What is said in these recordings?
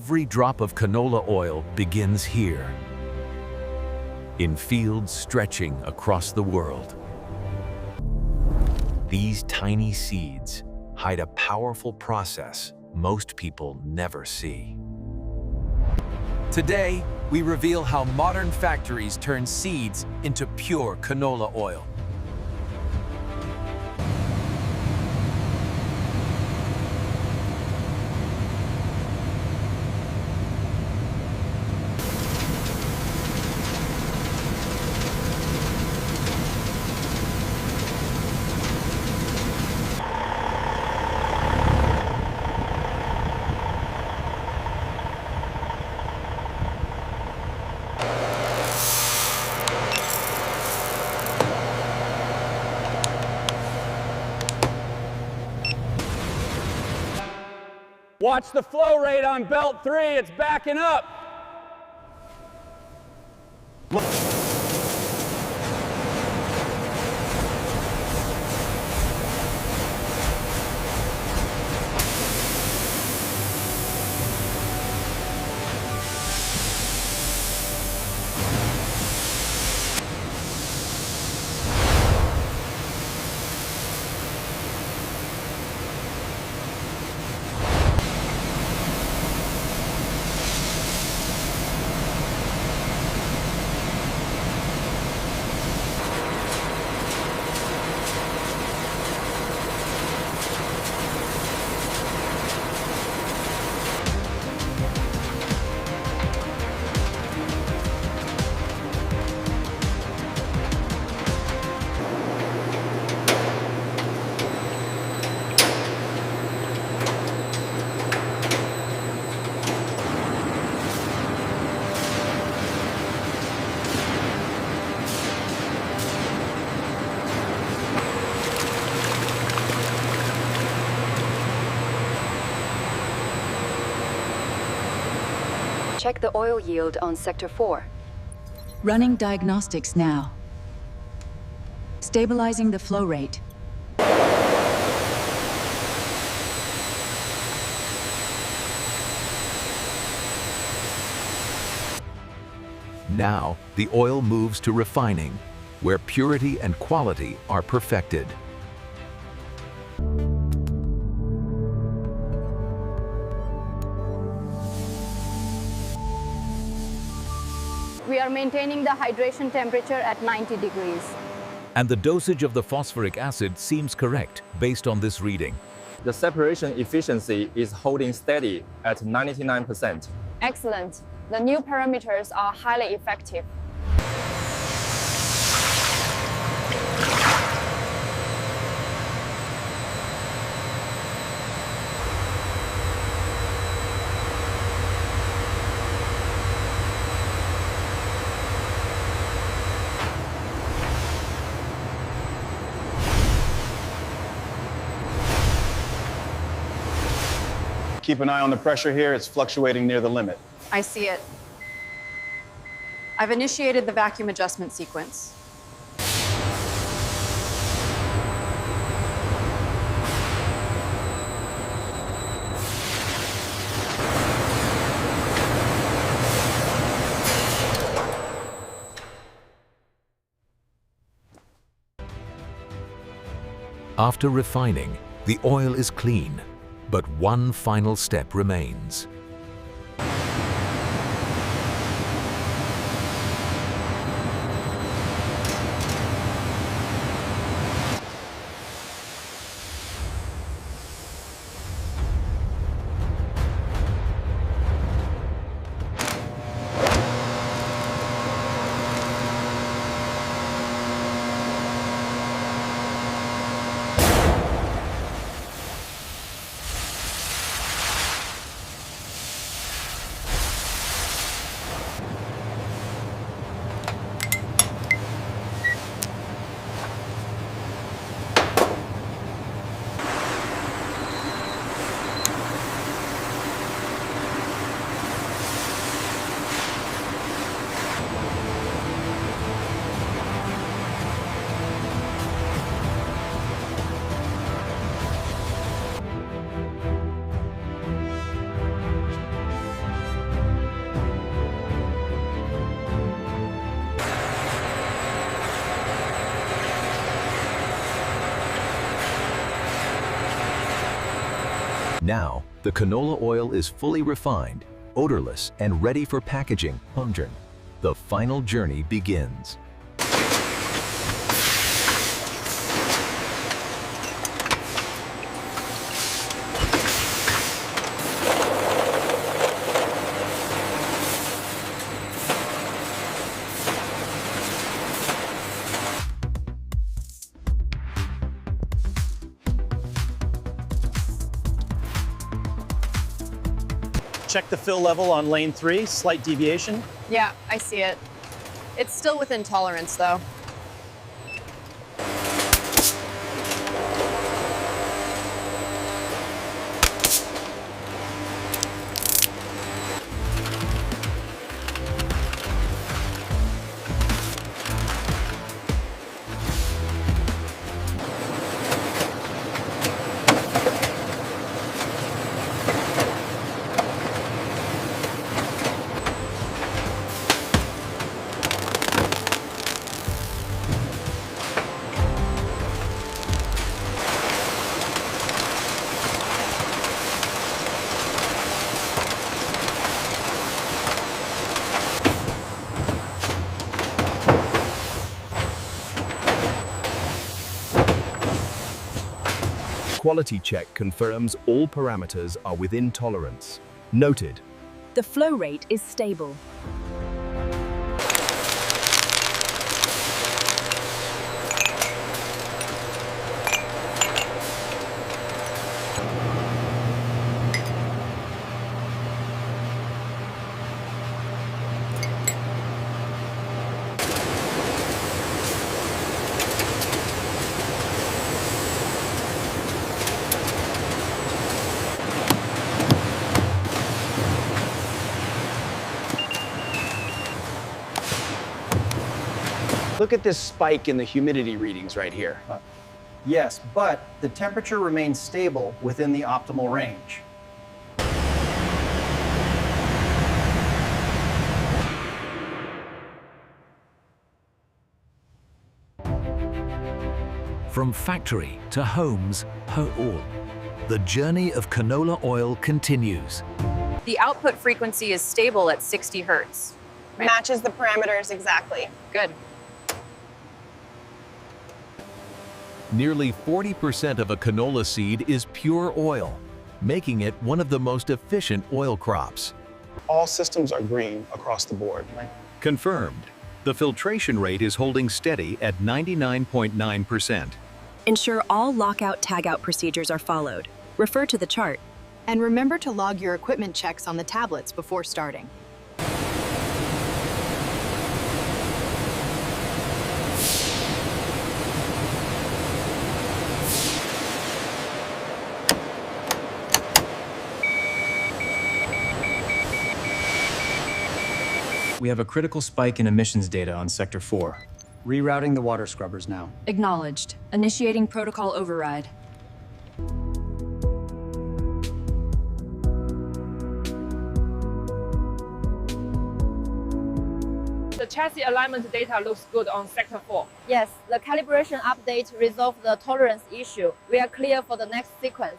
Every drop of canola oil begins here, in fields stretching across the world. These tiny seeds hide a powerful process most people never see. Today, we reveal how modern factories turn seeds into pure canola oil. Watch the flow rate on belt 3, it's backing up. Check the oil yield on Sector 4. Running diagnostics now. Stabilizing the flow rate. Now, the oil moves to refining, where purity and quality are perfected. We are maintaining the hydration temperature at 90 degrees. And the dosage of the phosphoric acid seems correct based on this reading. The separation efficiency is holding steady at 99%. Excellent. The new parameters are highly effective. Keep an eye on the pressure here. It's fluctuating near the limit. I see it. I've initiated the vacuum adjustment sequence. After refining, the oil is clean, but one final step remains. Now, the canola oil is fully refined, odorless, and ready for packaging. The final journey begins. Check the fill level on lane 3, slight deviation. Yeah, I see it. It's still within tolerance, though. Quality check confirms all parameters are within tolerance. Noted. The flow rate is stable. Look at this spike in the humidity readings right here. Yes, but the temperature remains stable within the optimal range. From factory to homes per all, the journey of canola oil continues. The output frequency is stable at 60 hertz. Right? Matches the parameters exactly. Good. Nearly 40% of a canola seed is pure oil, making it one of the most efficient oil crops. All systems are green across the board. Confirmed. The filtration rate is holding steady at 99.9%. Ensure all lockout-tagout procedures are followed. Refer to the chart. And remember to log your equipment checks on the tablets before starting. We have a critical spike in emissions data on Sector 4. Rerouting the water scrubbers now. Acknowledged. Initiating protocol override. The chassis alignment data looks good on Sector 4. Yes, the calibration update resolved the tolerance issue. We are clear for the next sequence.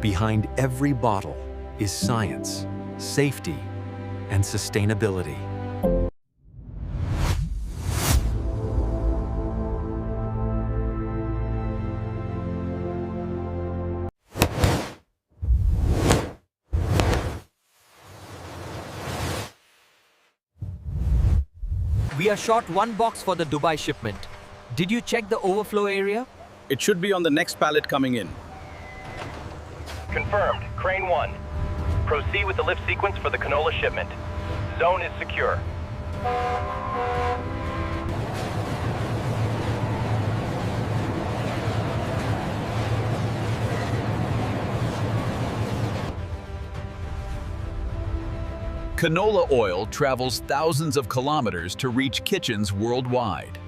Behind every bottle is science, safety, and sustainability. We are short one box for the Dubai shipment. Did you check the overflow area? It should be on the next pallet coming in. Confirmed. Crane 1. Proceed with the lift sequence for the canola shipment. Zone is secure. Canola oil travels thousands of kilometers to reach kitchens worldwide.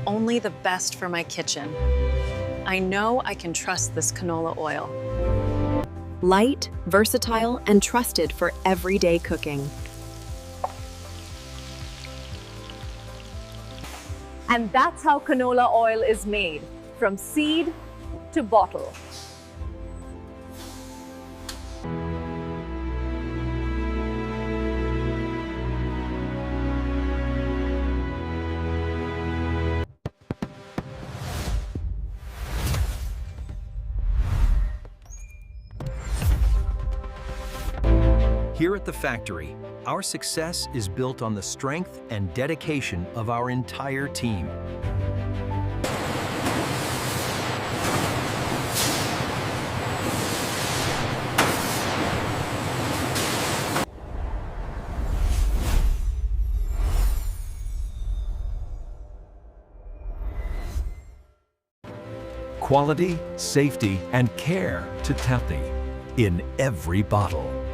Only the best for my kitchen. I know I can trust this canola oil. Light, versatile, and trusted for everyday cooking. And that's how canola oil is made, from seed to bottle. Here at the factory, our success is built on the strength and dedication of our entire team. Quality, safety, and care to Tathi in every bottle.